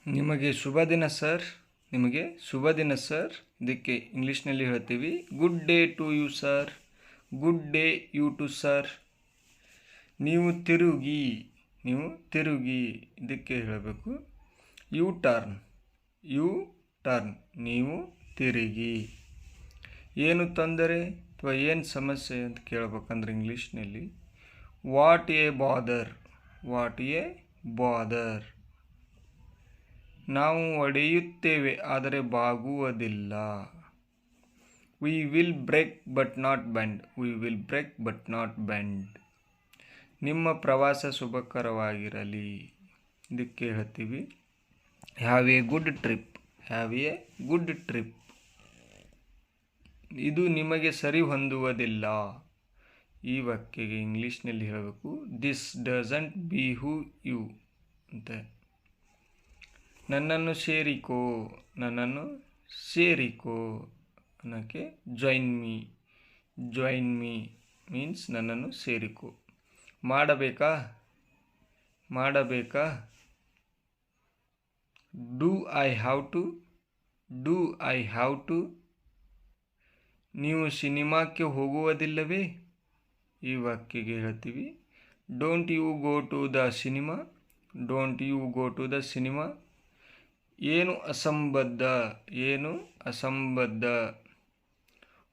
ನಿಮಗೆ ಶುಭ ದಿನ ಸರ್. ನಿಮಗೆ ಶುಭ ದಿನ ಸರ್. ಇದಕ್ಕೆ ಇಂಗ್ಲೀಷ್ನಲ್ಲಿ ಹೇಳ್ತೀವಿ good day to you sir. Good day you to sir. ನೀವು ತಿರುಗಿ ಇದಕ್ಕೆ ಹೇಳಬೇಕು ಯು ಟರ್ನ್. ನೀವು ತಿರುಗಿ. ಏನು ತೊಂದರೆ ಅಥವಾ ಏನು ಸಮಸ್ಯೆ ಅಂತ ಕೇಳಬೇಕಂದ್ರೆ ಇಂಗ್ಲೀಷ್ನಲ್ಲಿ ವಾಟ್ ಎ ಬಾದರ್. ನಾವು ಒಡೆಯುತ್ತೇವೆ ಆದರೆ ಬಾಗುವುದಿಲ್ಲ. We will break but not bend. ನಿಮ್ಮ ಪ್ರವಾಸ ಶುಭಕರವಾಗಿರಲಿ. ಇದಕ್ಕೆ ಹೇಳ್ತೀವಿ ಹ್ಯಾವ್ ಎ ಗುಡ್ ಟ್ರಿಪ್. ಇದು ನಿಮಗೆ ಸರಿ ಹೊಂದುವುದಿಲ್ಲ. ಈ ವಾಕ್ಯಗೆ ಇಂಗ್ಲೀಷ್ನಲ್ಲಿ ಹೇಳಬೇಕು ದಿಸ್ ಡಸಂಟ್ ಬಿಹೂ ಯು ಅಂತ. ನನ್ನನ್ನು ಸೇರಿಕೋ ಅನ್ನೋಕ್ಕೆ ಜಾಯಿನ್ ಮೀ ಮೀನ್ಸ್ ನನ್ನನ್ನು ಸೇರಿಕೋ. ಮಾಡಬೇಕಾ ಡೂ ಐ ಹ್ಯಾವ್ ಟು. ನೀವು ಸಿನಿಮಾಕ್ಕೆ ಹೋಗುವುದಿಲ್ಲವೇ. ಈ ವಾಕ್ಯಗೆ ಹೇಳ್ತೀವಿ don't you go to the cinema. ಏನು ಅಸಂಬದ್ಧ.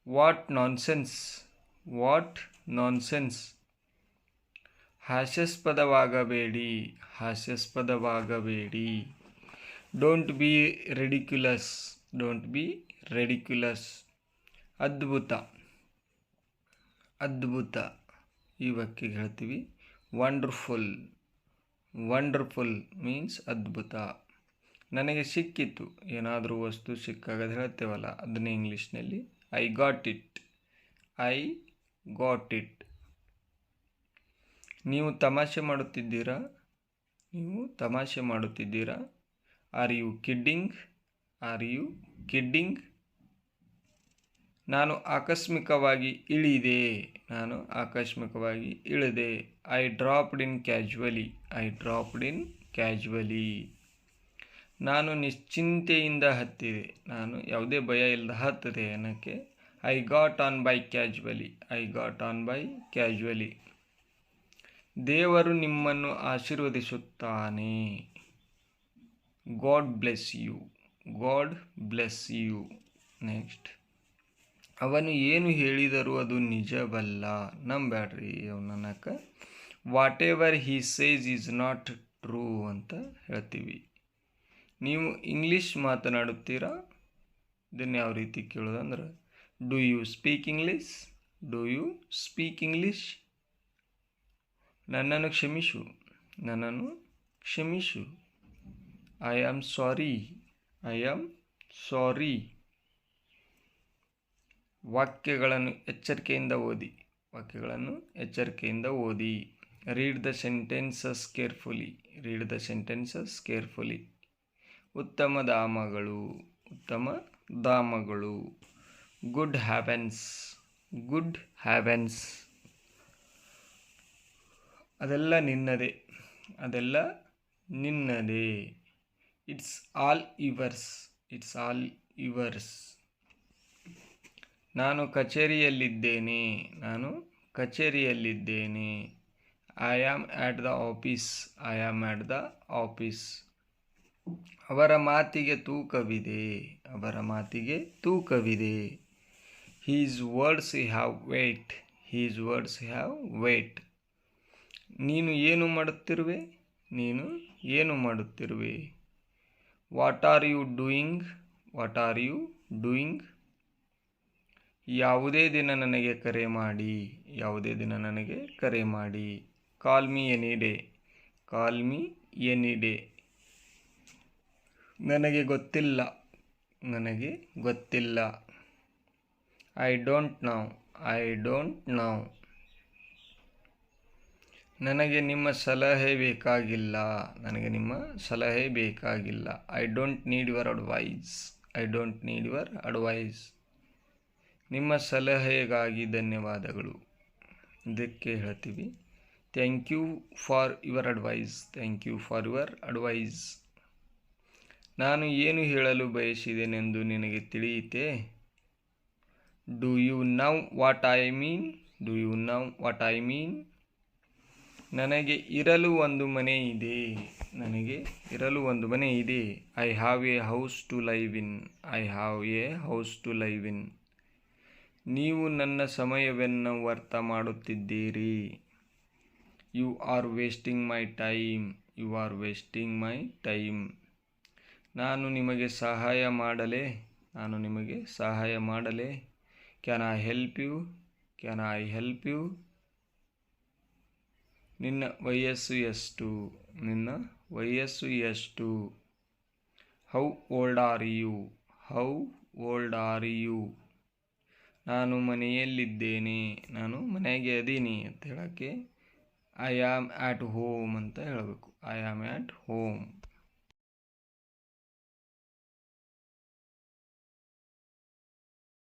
What nonsense. ಹಾಸ್ಯಾಸ್ಪದವಾಗಬೇಡಿ. Don't be ridiculous. ಅದ್ಭುತ. ಈ ವಾಕ್ಯಗೆ ಹೇಳ್ತೀವಿ ವಂಡರ್ಫುಲ್ ಮೀನ್ಸ್ ಅದ್ಭುತ. ನನಗೆ ಸಿಕ್ಕಿತು. ಏನಾದರೂ ವಸ್ತು ಸಿಕ್ಕಾಗದು ಹೇಳ್ತೇವಲ್ಲ ಅದನ್ನೇ ಇಂಗ್ಲೀಷ್ನಲ್ಲಿ ಐ ಗಾಟ್ ಇಟ್. ನೀವು ತಮಾಷೆ ಮಾಡುತ್ತಿದ್ದೀರಾ. Are you kidding. ನಾನು ಆಕಸ್ಮಿಕವಾಗಿ ಇಳಿದೆ. ಐ ಡ್ರಾಪ್ಡ್ ಇನ್ ಕ್ಯಾಜುವಲಿ. ನಾನು ನಿಶ್ಚಿಂತೆಯಿಂದ ಹತ್ತಿದೆ. ನಾನು ಯಾವುದೇ ಭಯ ಇಲ್ಲದ ಹತ್ತಿದೆ ಅನ್ನೋಕ್ಕೆ I got on by casually. ದೇವರು ನಿಮ್ಮನ್ನು ಆಶೀರ್ವದಿಸುತ್ತಾನೆ. God bless you. ನೆಕ್ಸ್ಟ್, ಅವನು ಏನು ಹೇಳಿದರೂ ಅದು ನಿಜವಲ್ಲ, ನಂಬೇಡ್ರಿ ಅವನನ್ನಕ್ಕೆ whatever he says is not true ಅಂತ ಹೇಳ್ತೀವಿ. ನೀವು ಇಂಗ್ಲೀಷ್ ಮಾತನಾಡುತ್ತೀರಾ. ಇದನ್ನು ಯಾವ ರೀತಿ ಕೇಳೋದಂದ್ರೆ ಡೂ ಯು ಸ್ಪೀಕ್ ಇಂಗ್ಲೀಷ್. ನನ್ನನ್ನು ಕ್ಷಮಿಸು. I am sorry. ವಾಕ್ಯಗಳನ್ನು ಎಚ್ಚರಿಕೆಯಿಂದ ಓದಿ. Read the sentences carefully. ಉತ್ತಮ ಧಾಮಗಳು. Good havens. ಅದೆಲ್ಲ ನಿನ್ನದೇ. It's all yours. ನಾನು ಕಚೇರಿಯಲ್ಲಿದ್ದೇನೆ. I am at the office. ಅವರ ಮಾತಿಗೆ ತೂಕವಿದೆ. His words have weight. ನೀನು ಏನು ಮಾಡುತ್ತಿರುವೆ. What are you doing. ಯಾವುದೇ ದಿನ ನನಗೆ ಕರೆ ಮಾಡಿ. Call me any day. ನನಗೆ ಗೊತ್ತಿಲ್ಲ. I don't know. ನನಗೆ ನಿಮ್ಮ ಸಲಹೆ ಬೇಕಾಗಿಲ್ಲ. I don't need your advice. ನಿಮ್ಮ ಸಲಹೆಗಾಗಿ ಧನ್ಯವಾದಗಳು. ಇದಕ್ಕೆ ಹೇಳ್ತೀವಿ thank you for your advice. ನಾನು ಏನು ಹೇಳಲು ಬಯಸಿದೆನೆಂದು ನಿನಗೆ ತಿಳಿಯಿತೆ? Do you know what I mean? Do you know what I mean? ನನಗೆ ಇರಲು ಒಂದು ಮನೆ ಇದೆ. ನನಗೆ ಇರಲು ಒಂದು ಮನೆ ಇದೆ. I have a house to live in. I have a house to live in. ನೀವು ನನ್ನ ಸಮಯವನ್ನು ವ್ಯರ್ಥ ಮಾಡುತ್ತಿದ್ದೀರಿ. You are wasting my time. You are wasting my time. ನಾನು ನಿಮಗೆ ಸಹಾಯ ಮಾಡಲೇ? ನಾನು ನಿಮಗೆ ಸಹಾಯ ಮಾಡಲೇ? Can I help you? Can I help you? ನಿನ್ನ ವಯಸ್ಸು ಎಷ್ಟು? ನಿನ್ನ ವಯಸ್ಸು ಎಷ್ಟು? How old are you? How old are you? ನಾನು ಮನೆಯಲ್ಲಿದ್ದೇನೆ. ನಾನು ಮನೆಗೆ ಅದೀನಿ ಅಂತ ಹೇಳೋಕ್ಕೆ ಐ ಆಮ್ ಆಟ್ ಹೋಮ್ ಅಂತ ಹೇಳಬೇಕು. I am at home.